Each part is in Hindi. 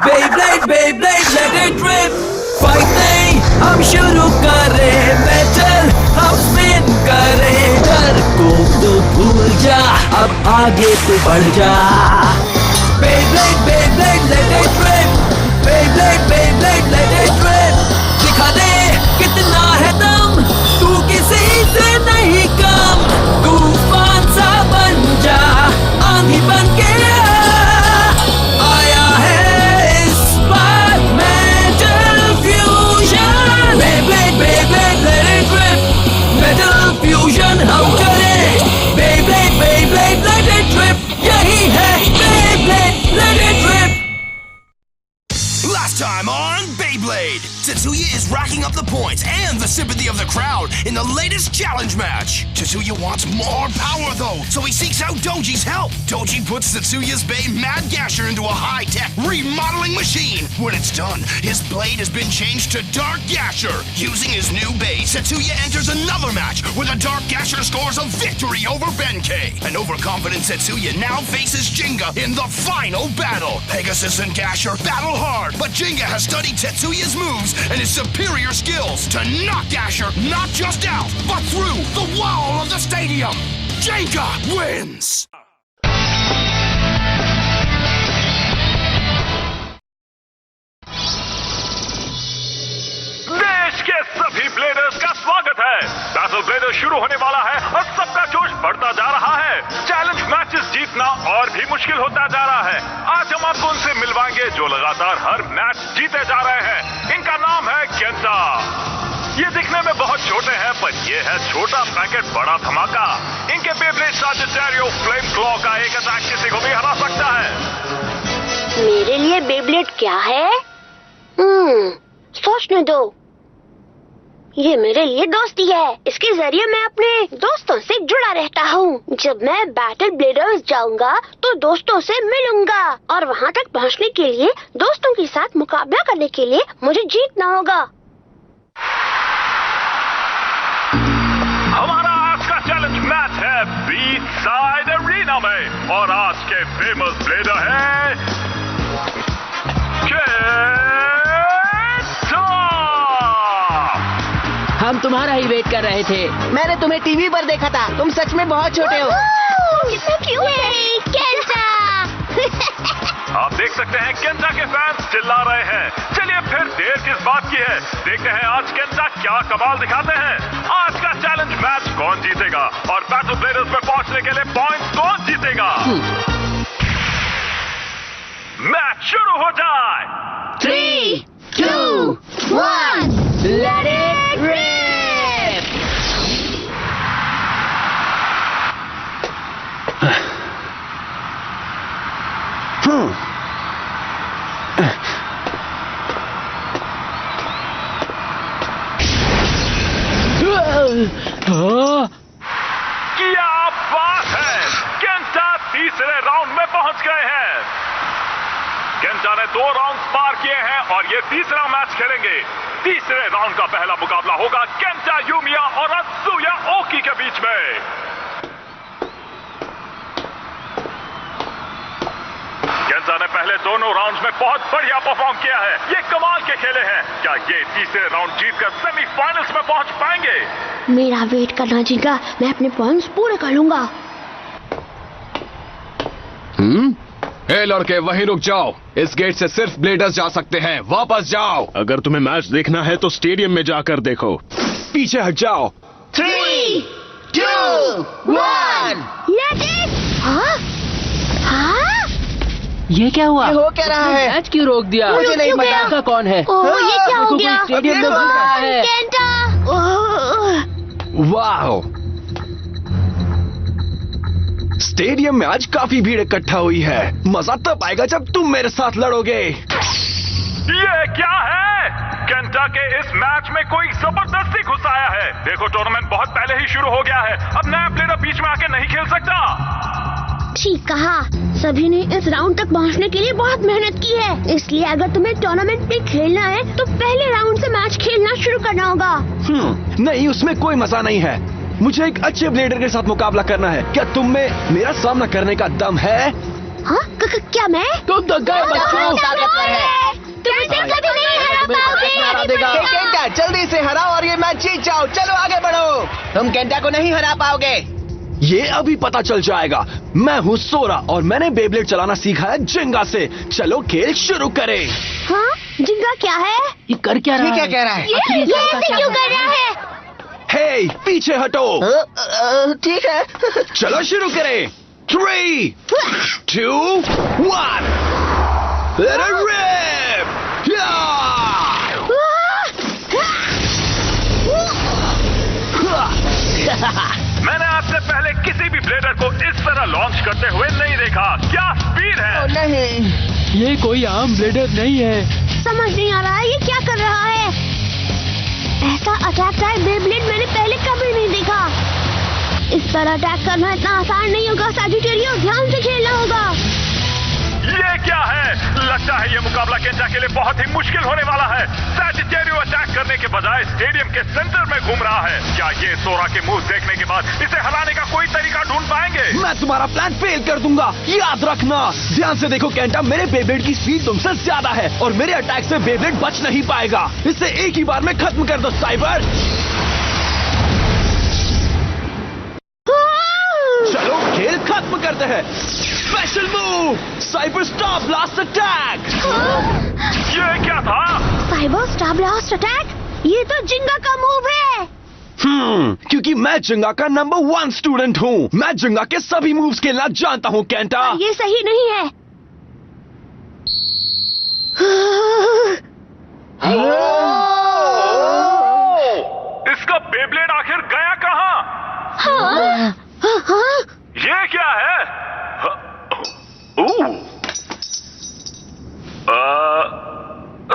Beyblade, Beyblade, let it rip. Fight नहीं हम शुरू करें, मेटल हम स्पिन करें। डर को तो भूल जा, अब आगे तो बढ़ जा। Beyblade, Beyblade, let it rip. Beyblade, Beyblade, let it rip. दिखा दे कितना है दम, तू किसी से नहीं कम। तूफान सा बन जा, आंधी बन के आया है इस बार metal fusion. Beyblade, Beyblade, let it rip. Metal fusion हम करें। Beyblade, Beyblade, let it rip. यही है Beyblade, let it rip. Last time on Beyblade, Tetsuya is racking up the points and the sympathy of the crowd in the latest challenge match. Tetsuya wants more power though, so he seeks out Doji's help. Doji puts Tetsuya's Bey Mad Gasher into a high-tech remodeling machine. When it's done, his blade has been changed to Dark Gasher. Using his new Bey, Tetsuya enters another match where the Dark Gasher scores a victory over Benkei. An overconfident Tetsuya now faces Jinga in the final battle. Pegasus and Gasher battle hard, but Jinga has studied Tetsuya's moves and his superior skills to knock Gasher not just out, but through the wall of the stadium. Jinga wins! देश के सभी ब्लेडर्स का स्वागत है। बैटल ब्लेडर शुरू होने वाला है और सबका जोश बढ़ता जा रहा है। चैलेंज मैचेस जीतना और भी मुश्किल होता जा रहा है। आज हम आपको उनसे मिलवाएंगे जो लगातार हर मैच जीते जा रहे हैं। इनका नाम है केंटा। ये दिखने में बहुत छोटे हैं, पर ये है छोटा पैकेट बड़ा धमाका। इनके बेब्लेड साजिटारियो फ्लेम क्लॉ का एक अटैक किसी को भी हरा सकता है। मेरे लिए बेब्लेड क्या है? सोचने दो। ये मेरे लिए दोस्ती है। इसके जरिए मैं अपने दोस्तों से जुड़ा रहता हूँ। जब मैं बैटल ब्लेडर्स जाऊंगा तो दोस्तों से मिलूंगा और वहाँ तक पहुँचने के लिए दोस्तों के साथ मुकाबला करने के लिए मुझे जीतना होगा। हमारा आज का चैलेंज मैच है बीच साइड एरिना में और आज के फेमस ब्लेडर है हम तुम्हारा ही वेट कर रहे थे। मैंने तुम्हें टीवी पर देखा था। तुम सच में बहुत छोटे हो। कितना क्यूट है केंटा। आप देख सकते हैं केंटा के फैंस चिल्ला रहे हैं। चलिए फिर देर किस बात की है, देखते हैं आज केंटा क्या कमाल दिखाते हैं। आज का चैलेंज मैच कौन जीतेगा और बैटल ब्लेडर्स में पहुंचने के लिए पॉइंट्स कौन जीतेगा। मैच शुरू हो जाए। 3, 2, 1, let it rip! क्या बात है, केंटा तीसरे राउंड में पहुंच गए हैं। केंटा ने 2 राउंड पार किए हैं और ये तीसरा मैच खेलेंगे। तीसरे राउंड का पहला मुकाबला होगा केंटा यूमिया और अत्सुया ओकी के बीच में। केंटा ने पहले दोनों राउंड्स में बहुत बढ़िया परफॉर्म किया है। ये कमाल के खेले हैं। क्या ये तीसरे राउंड जीतकर सेमीफाइनल्स में पहुंच पाएंगे? मेरा वेट करना जीगा, मैं अपने पॉइंट्स पूरे कर लूंगा। ए लड़के, वहीं रुक जाओ। इस गेट से सिर्फ ब्लेडर्स जा सकते हैं। वापस जाओ। अगर तुम्हें मैच देखना है तो स्टेडियम में जाकर देखो। पीछे हट जाओ। 3, 2, 1 Let it! हाँ? हाँ? ये क्या हुआ? ये हो क्या रहा है? मैच क्यों रोक दिया? मुझे नहीं पता। का कौन है? ओह, ये क्या हो देखो, गया? कोई स्टेडियम में घुस रहा है। केंटा! ओह, वाह, स्टेडियम में आज काफी भीड़ इकट्ठा हुई है। मजा तब आएगा जब तुम मेरे साथ लड़ोगे। ये क्या है? केंटा के इस मैच में कोई जबरदस्ती घुस आया है। देखो, टूर्नामेंट बहुत पहले ही शुरू हो गया है। अब नया प्लेयर बीच में आके नहीं खेल सकता। ठीक कहा। सभी ने इस राउंड तक पहुंचने के लिए बहुत मेहनत की है। इसलिए अगर तुम्हें टूर्नामेंट में खेलना है तो पहले राउंड से मैच खेलना शुरू करना होगा। नहीं, उसमें कोई मजा नहीं है। मुझे एक अच्छे ब्लेडर के साथ मुकाबला करना है। क्या तुम में मेरा सामना करने का दम है? हाँ? क्या मैं? तुम तो गए बच्चों। ताकतवर है। जाओ, चलो आगे बढ़ो। तुम केंटा को नहीं हरा पाओगे। ये अभी पता चल जाएगा। मैं हूँ सोरा और मैंने बेब्लेड चलाना सीखा है जिंगा से। चलो खेल शुरू करें। हाँ, जिंगा क्या है? ये कर क्या रहा है? ये क्या कह रहा है? ये ऐसे क्यों कर रहा है? हे, पीछे हटो। ठीक है। चलो शुरू करें। 3, 2, 1 Let it rip! मैंने आपसे पहले किसी भी ब्लेडर को इस तरह लॉन्च करते हुए नहीं देखा। क्या स्पीड है! नहीं, ये कोई आम ब्लेडर नहीं है। समझ नहीं आ रहा है ये क्या कर रहा है। ऐसा अटैक टाइप बेब्लेड मैंने पहले कभी नहीं देखा। इस तरह अटैक करना इतना आसान नहीं होगा। सजिटेरियो, ध्यान से खेलना होगा। ये क्या है? लगता है ये मुकाबला केंटा के लिए बहुत ही मुश्किल होने वाला है। सजिटेरियो अटैक करने के बजाय स्टेडियम के सेंटर में घूम रहा है। क्या ये सोरा के मूव देखने के बाद इसे हराने का कोई तरीका ढूंढ पाएंगे? मैं तुम्हारा प्लान फेल कर दूंगा, याद रखना। ध्यान से देखो केंटा, मेरे बेब्लेड की स्पीड तुमसे ज्यादा है और मेरे अटैक से बेब्लेड बच नहीं पाएगा। इसे एक ही बार में खत्म कर दो साइबर। चलो खेल खत्म करते हैं। Special move, cyber star blast attack. ये क्या था? Cyber star blast attack? ये तो जिंगा का मूव है। क्योंकि मैं जिंगा का नंबर 1 स्टूडेंट हूँ। मैं जिंगा के सभी मूव्स खेलना जानता हूँ केंटा। ये सही नहीं है। इसका बेब्लेड आखिर गया कहाँ? हाँ? हाँ? ये क्या है?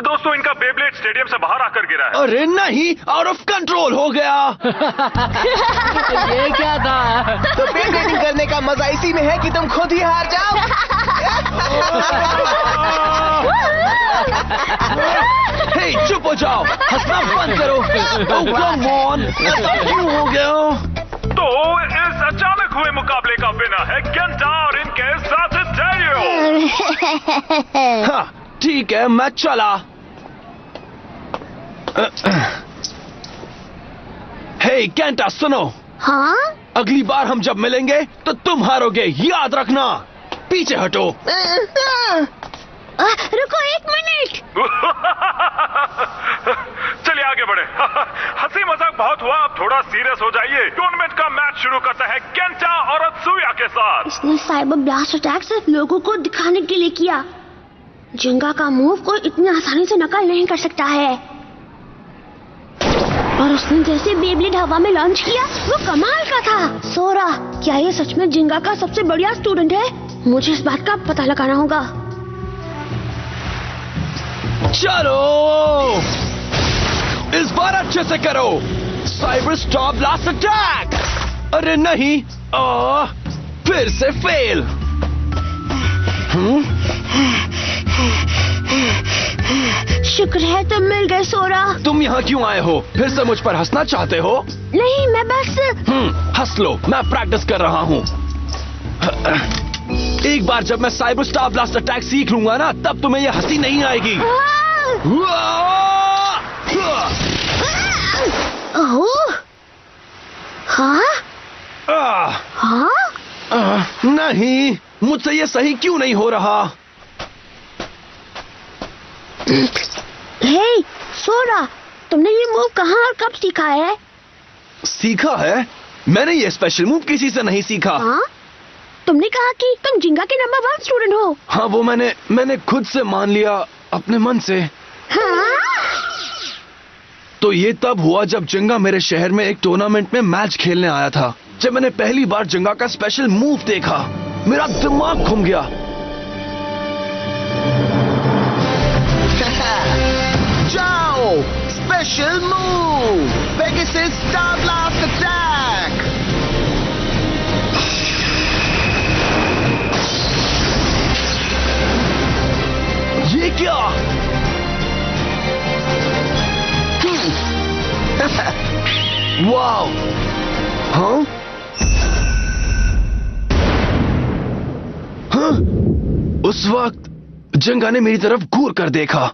दोस्तों, इनका बेब्लेड स्टेडियम से बाहर आकर गिरा है। अरे नहीं, आउट ऑफ कंट्रोल हो गया। ये क्या था? तो बेब्लेडिंग करने का मजा इसी में है कि तुम खुद ही हार जाओ। हे, चुप हो जाओ, हंसना बंद करो। Oh, come on, ऐसा क्यों हो गया? तो इस अचानक हुए मुकाबले का विनर है केंटा और इनके सजिटेरियो। हाँ, ठीक है, मैं चला। हे केंटा, सुनो। हाँ? अगली बार हम जब मिलेंगे तो तुम हारोगे, याद रखना। पीछे हटो। रुको 1 मिनट। चलिए आगे बढ़े। हंसी मजाक बहुत हुआ, अब थोड़ा सीरियस हो जाइए। टूर्नामेंट का मैच शुरू करते हैं केंटा और अत्सुया के साथ। इसने साइबर ब्लास्ट अटैक सिर्फ लोगों को दिखाने के लिए किया। जिंगा का मूव कोई इतनी आसानी से नकल नहीं कर सकता है। और उसने जैसे बेब्लेड हवा में लॉन्च किया, वो कमाल का था। सोरा, क्या ये सच में जिंगा का सबसे बढ़िया स्टूडेंट है? मुझे इस बात का पता लगाना होगा। चलो, इस बार अच्छे से करो। Cyber star blast attack. अरे नहीं, फिर से फेल। शुक्र है तुम मिल गए सोरा। तुम यहाँ क्यों आए हो? फिर से मुझ पर हंसना चाहते हो? नहीं, मैं बस। हंस लो, मैं प्रैक्टिस कर रहा हूँ। एक बार जब मैं साइबर स्टार ब्लास्ट अटैक सीख लूंगा ना, तब तुम्हें ये हंसी नहीं आएगी। हाँ? हाँ? नहीं, मुझसे ये सही क्यों नहीं हो रहा? हे, सोरा, तुमने ये मूव कहाँ और कब सीखा है? सीखा है? मैंने ये स्पेशल मूव किसी से नहीं सीखा। हाँ? तुमने कहा कि तुम जिंगा के नंबर 1 स्टूडेंट हो। हाँ, वो मैंने खुद से मान लिया, अपने मन से। हाँ? तो ये तब हुआ जब जिंगा मेरे शहर में एक टूर्नामेंट में मैच खेलने आया था। जब मैंने पहली बार जिंगा का स्पेशल मूव देखा, मेरा दिमाग घूम गया। जाओ, special move, Pegasus star blast attack. ये क्या? वाओ! हाँ? हाँ? उस वक्त जिंगा ने मेरी तरफ घूर कर देखा।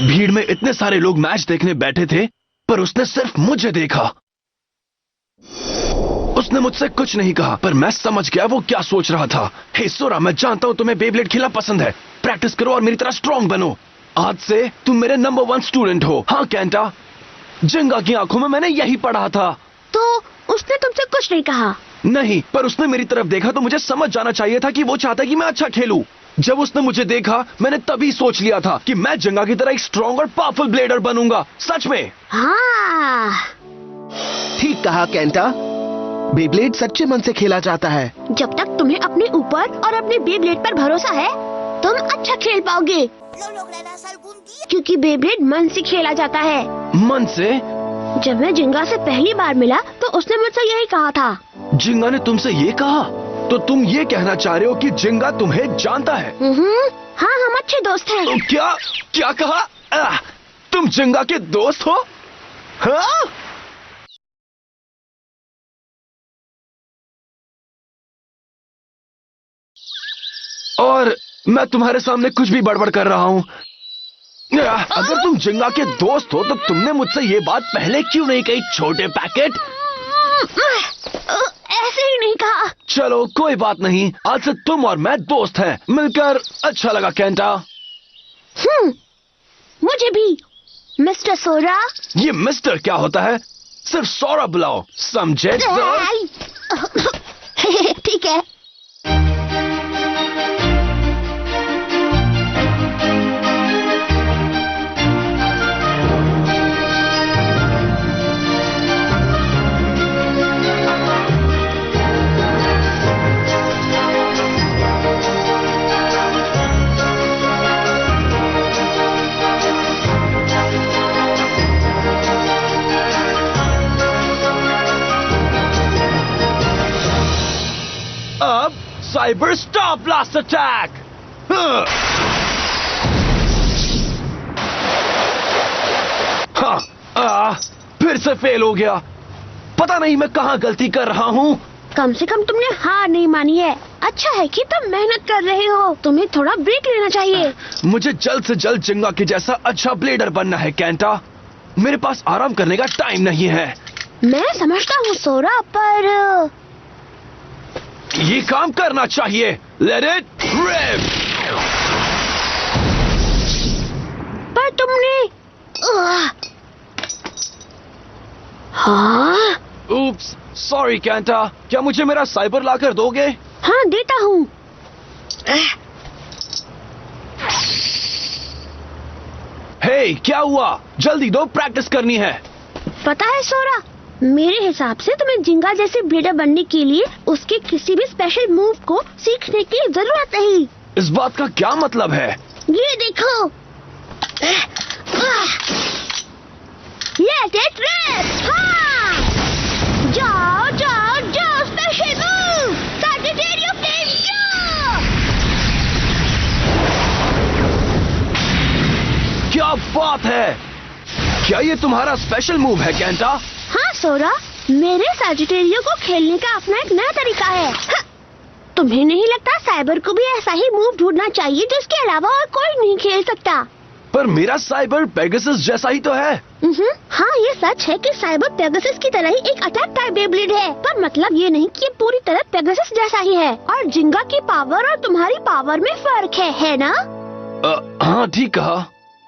भीड़ में इतने सारे लोग मैच देखने बैठे थे, पर उसने सिर्फ मुझे देखा। उसने मुझसे कुछ नहीं कहा, पर मैं समझ गया वो क्या सोच रहा था। हे सोरा, मैं जानता हूं तुम्हें बेब्लेड खेलना पसंद है। प्रैक्टिस करो और मेरी तरह स्ट्रांग बनो। आज से तुम मेरे नंबर 1 स्टूडेंट हो। हाँ केंटा, जिंगा की आंखों में मैंने यही पढ़ा था। तो उसने तुमसे कुछ नहीं कहा? नहीं, पर उसने मेरी तरफ देखा तो मुझे समझ जाना चाहिए था कि वो चाहता है कि मैं अच्छा खेलूं। जब उसने मुझे देखा, मैंने तभी सोच लिया था कि मैं जिंगा की तरह एक स्ट्रांग और पावरफुल ब्लेडर बनूंगा। सच में। हाँ, ठीक कहा केंटा, बेब्लेड सच्चे मन से खेला जाता है। जब तक तुम्हें अपने ऊपर और अपने बेब्लेड पर भरोसा है, तुम अच्छा खेल पाओगे। क्योंकि बेब्लेड मन से खेला जाता है। मन से? जब मैं जिंगा से पहली बार मिला तो उसने मुझसे यही कहा था। जिंगा ने तुमसे ये कहा? तो तुम ये कहना चाह रहे हो कि जिंगा तुम्हें जानता है? हाँ, हम अच्छे दोस्त हैं। तो क्या कहा? तुम जिंगा के दोस्त हो? हाँ? और मैं तुम्हारे सामने कुछ भी बड़बड़ कर रहा हूँ। अगर तुम जिंगा के दोस्त हो तो तुमने मुझसे ये बात पहले क्यों नहीं कही, छोटे पैकेट? ऐसे ही नहीं कहा। चलो कोई बात नहीं, आज से तुम और मैं दोस्त हैं। मिलकर अच्छा लगा केंटा। मुझे भी। मिस्टर सोरा। ये मिस्टर क्या होता है? सिर्फ सोरा बुलाओ, समझे? ठीक है। अब साइबर स्टार ब्लास्ट अटैक। फिर से फेल हो गया। पता नहीं मैं कहाँ गलती कर रहा हूँ। कम से कम तुमने हार नहीं मानी है। अच्छा है कि तुम मेहनत कर रहे हो। तुम्हें थोड़ा ब्रेक लेना चाहिए। मुझे जल्द से जल्द जिंगा के जैसा अच्छा ब्लेडर बनना है केंटा। मेरे पास आराम करने का टाइम नहीं है। मैं समझता हूँ सोरा, पर ये काम करना चाहिए। Let it rip. पर तुमने हाँ? Oops, sorry Kenta. क्या मुझे मेरा साइबर लाकर दोगे? हाँ, देता हूँ। हे, क्या हुआ? जल्दी दो, प्रैक्टिस करनी है। पता है सोरा, मेरे हिसाब से तुम्हें जिंगा जैसे ब्लेडर बनने के लिए उसके किसी भी स्पेशल मूव को सीखने की जरूरत नहीं। इस बात का क्या मतलब है? ये देखो। Let it rip. हाँ, जाओ जाओ जाओ, स्पेशल मूव सैजिटेरियो फ्लेम जाओ। क्या बात है? क्या ये तुम्हारा स्पेशल मूव है केंटा? हाँ सोरा, मेरे सैजिटेरियो को खेलने का अपना एक नया तरीका है। हाँ, तुम्हें नहीं लगता साइबर को भी ऐसा ही मूव ढूंढना चाहिए जिसके अलावा और कोई नहीं खेल सकता? पर मेरा साइबर पेगासस जैसा ही तो है। हाँ, ये सच है कि साइबर पेगासस की तरह ही एक अटैक टाइप बेब्लेड है, पर मतलब ये नहीं कि ये पूरी तरह पेगासस जैसा ही है। और जिंगा की पावर और तुम्हारी पावर में फर्क है ना? हाँ, ठीक कहा।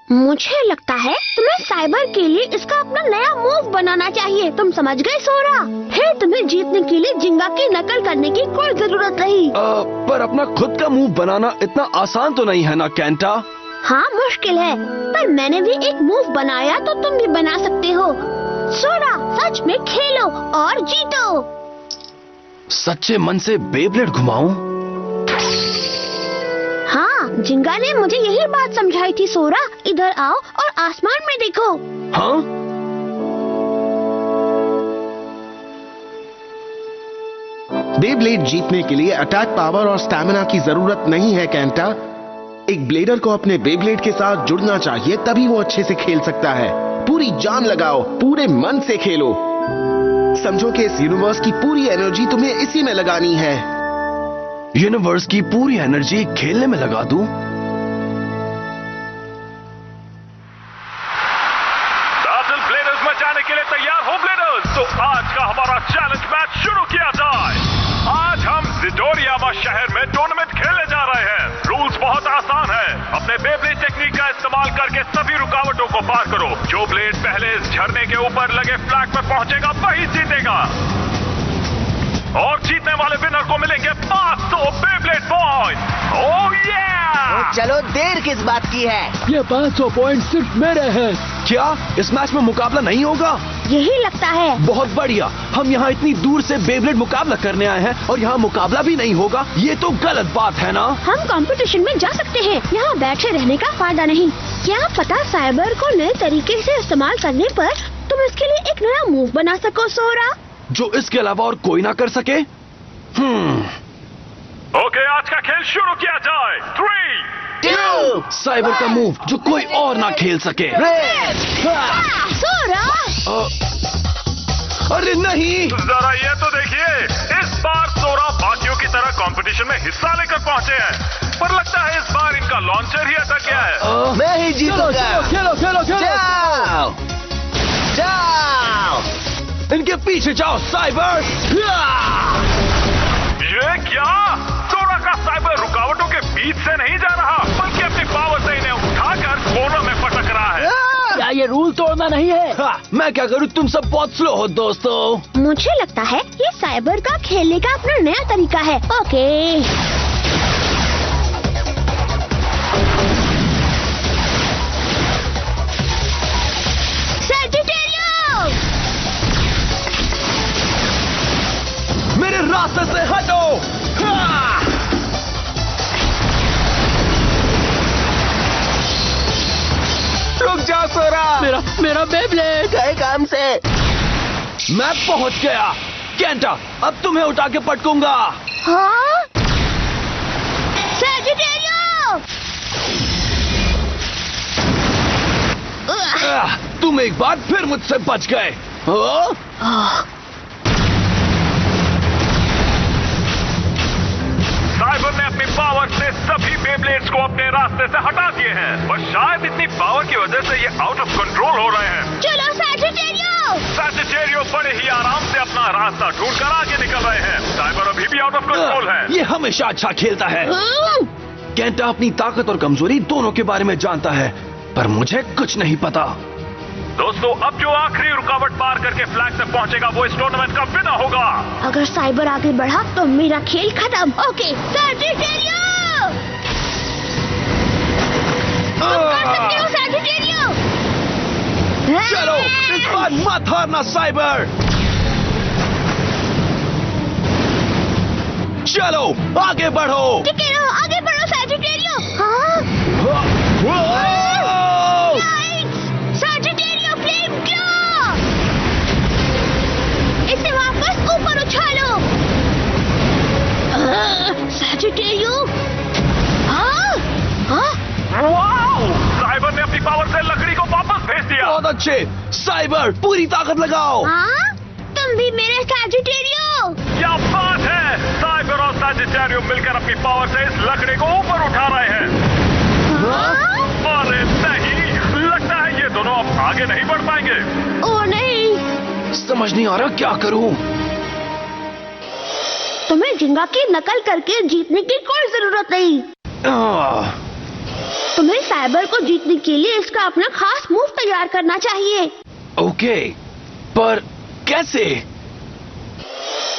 मुझे लगता है तुम्हें साइबर के लिए इसका अपना नया मूव बनाना चाहिए। तुम समझ गए सोरा? फिर तुम्हें जीतने के लिए जिंगा की नकल करने की कोई जरूरत नहीं। पर अपना खुद का मूव बनाना इतना आसान तो नहीं है ना केंटा? हाँ, मुश्किल है, पर मैंने भी एक मूव बनाया तो तुम भी बना सकते हो। सोरा, सच में खेलो और जीतो। सच्चे मन से बेब्लेड घुमाऊं? हाँ, जिंगा ने मुझे यही बात समझाई थी। सोरा, इधर आओ और आसमान में देखो। हाँ? बेब्लेड जीतने के लिए अटैक पावर और स्टैमिना की जरूरत नहीं है केंटा। एक ब्लेडर को अपने बेब्लेड के साथ जुड़ना चाहिए, तभी वो अच्छे से खेल सकता है। पूरी जान लगाओ, पूरे मन से खेलो। समझो कि इस यूनिवर्स की पूरी एनर्जी तुम्हें इसी में लगानी है। यूनिवर्स की पूरी एनर्जी खेलने में लगा दूं? बैटल ब्लेडर्स में जाने इस्तेमाल करके सभी रुकावटों को पार करो। जो ब्लेड पहले इस झरने के ऊपर लगे फ्लैग पर पहुंचेगा वही जीतेगा। और जीतने वाले विनर को मिलेंगे 500 बेब्लेड पॉइंट। ओह या! चलो देर किस बात की है? ये 500 पॉइंट सिर्फ मेरे हैं। क्या इस मैच में मुकाबला नहीं होगा? यही लगता है। बहुत बढ़िया। हम यहाँ इतनी दूर से बेब्लेड मुकाबला करने आए हैं और यहाँ मुकाबला भी नहीं होगा। ये तो गलत बात है ना? हम कंपटीशन में जा सकते हैं, यहाँ बैठे रहने का फायदा नहीं। क्या पता साइबर को नए तरीके से इस्तेमाल करने पर तुम इसके लिए एक नया मूव बना सको सोरा, जो इसके अलावा और कोई ना कर सके। ओके, आज का खेल शुरू किया जाए। 3, 2, साइबर का मूव जो कोई और ना खेल सके। सोरा। अरे नहीं! जरा ये तो देखिए, इस बार सोरा बाकियों की तरह कंपटीशन में हिस्सा लेकर पहुंचे हैं, पर लगता है इस बार इनका लॉन्चर ही अटक गया है। मैं ही जीतूंगा। खेलो खेलो खेलो। जाओ जाओ। इनके पीछे जाओ साइबर। ये क्या? सोरा का साइबर रुकावटों के बीच से नहीं जा रहा, बल्कि अपनी पावर से इन्हें उठाकर कोनों में पटक रहा है। क्या ये रूल तोड़ना नहीं है? मैं क्या करूँ, तुम सब बहुत स्लो हो दोस्तों। मुझे लगता है ये साइबर का खेलने का अपना नया तरीका है। ओके। सैजिटेरियो! मेरे रास्ते से हटो। रुक जाओ सोरा। मेरा बेब्लेड गए काम से। मैं पहुंच गया। कैंटा, अब तुम्हें उठा के पटकूंगा। हाँ? सैजिटेरियो! तुम एक बार फिर मुझसे बच गए। साइबर ने अपनी पावर से सभी बेब्लेड्स को अपने रास्ते से हटा दिए हैं, पर शायद इतनी पावर की वजह से ये आउट ऑफ कंट्रोल हो रहे हैं। चलो सैजिटेरियो! सैजिटेरियो बड़े ही आराम से अपना रास्ता ढूंढकर आगे निकल रहे हैं। साइबर अभी भी आउट ऑफ कंट्रोल है। ये हमेशा अच्छा खेलता है। कैंटा अपनी ताकत और कमजोरी दोनों के बारे में जानता है, पर मुझे कुछ नहीं पता। दोस्तों, अब जो आखिरी रुकावट पार करके फ्लैग तक पहुंचेगा वो इस टूर्नामेंट का विनर होगा। अगर साइबर आगे बढ़ा तो मेरा खेल खत्म। ओके सैजिटेरियो! तुम कर सकते हो सैजिटेरियो! चलो, इस बार मत हारना साइबर। चलो आगे बढ़ो। टिके रहो, आगे बढ़ो सैजिटेरियो। हाँ? सैजिटेरियो फ्लेम क्लॉ! इसे वापस ऊपर उछालो। सैजिटेरियो! हाँ? हाँ? वाओ! साइबर ने अपनी पावर से लकड़ी को वापस भेज दिया। बहुत अच्छे साइबर, पूरी ताकत लगाओ। हाँ? तुम भी मेरे सैजिटेरियो! क्या बात है! साइबर और सैजिटेरियो मिलकर अपनी पावर से इस लकड़ी को ऊपर उठा रहे हैं। अरे नहीं, लगता है ये दोनों अब आगे नहीं बढ़ पाएंगे। ओ नहीं! समझ नहीं आ रहा क्या करूं। तुम्हें जिंगा की नकल करके जीतने की कोई जरूरत नहीं। तुम्हें साइबर को जीतने के लिए इसका अपना खास मूव तैयार करना चाहिए। ओके, पर कैसे?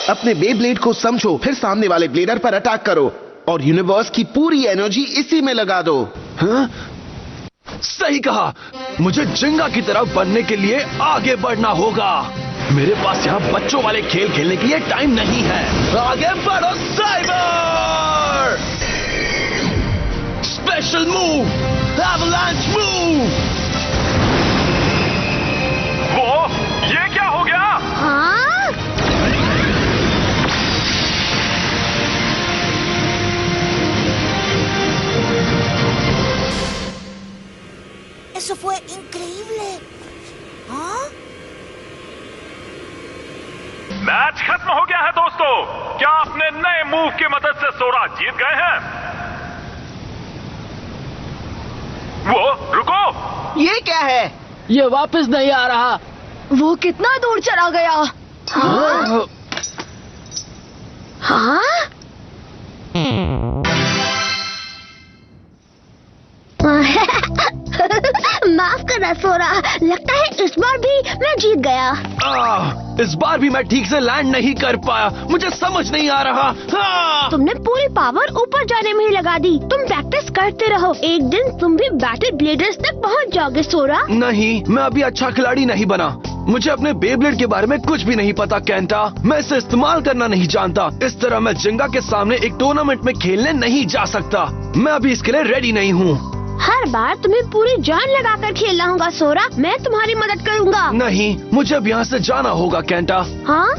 अपने बेब्लेड को समझो, फिर सामने वाले ब्लेडर पर अटैक करो और यूनिवर्स की पूरी एनर्जी इसी में लगा दो। हाँ? सही कहा। मुझे जिंगा की तरह बनने के लिए आगे बढ़ना होगा। मेरे पास यहाँ बच्चों वाले खेल खेलने के लिए टाइम नहीं है। आगे बढ़ो cyber! Special move, avalanche move. वो ये क्या हो गया? हाँ? Eso fue increíble. ¿Ah? Match खत्म हो गया है दोस्तों। क्या अपने नए मूव की मदद से सोरा जीत गए हैं? वो रुको, ये क्या है? ये वापस नहीं आ रहा। वो कितना दूर चला गया? हाँ? हाँ? माफ करना सोरा, लगता है इस बार भी मैं जीत गया। इस बार भी मैं ठीक से लैंड नहीं कर पाया, मुझे समझ नहीं आ रहा। तुमने पूरी पावर ऊपर जाने में ही लगा दी। तुम प्रैक्टिस करते रहो, एक दिन तुम भी बैटल ब्लेडर्स तक पहुंच जाओगे सोरा। नहीं, मैं अभी अच्छा खिलाड़ी नहीं बना। मुझे अपने बेब्लेड के बारे में कुछ भी नहीं पता कैंटा। मैं इसे इस्तेमाल करना नहीं जानता। इस तरह मैं जिंगा के सामने एक टूर्नामेंट में खेलने नहीं जा सकता। मैं अभी इसके लिए रेडी नहीं हूँ। हर बार तुम्हें पूरी जान लगाकर खेलना होगा सोरा, मैं तुम्हारी मदद करूँगा। नहीं, मुझे अब यहाँ से जाना होगा कैंटा। हाँ,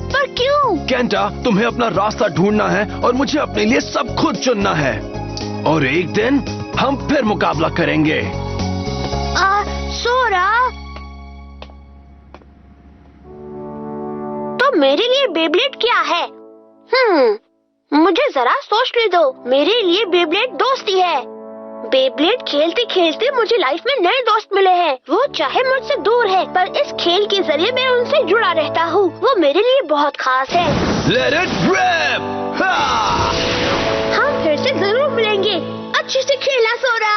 पर क्यों? कैंटा, तुम्हें अपना रास्ता ढूंढना है और मुझे अपने लिए सब खुद चुनना है। और एक दिन हम फिर मुकाबला करेंगे। सोरा, तो मेरे लिए बेब्लेड क्या है? मुझे जरा सोचने दो। मेरे लिए बेब्लेड दोस्ती है। बेब्लेड खेलते खेलते मुझे लाइफ में नए दोस्त मिले हैं। वो चाहे मुझसे दूर है, पर इस खेल के जरिए मैं उनसे जुड़ा रहता हूँ। वो मेरे लिए बहुत खास है। Let it rip! हम फिर से जरूर मिलेंगे। अच्छे से खेलना सोरा।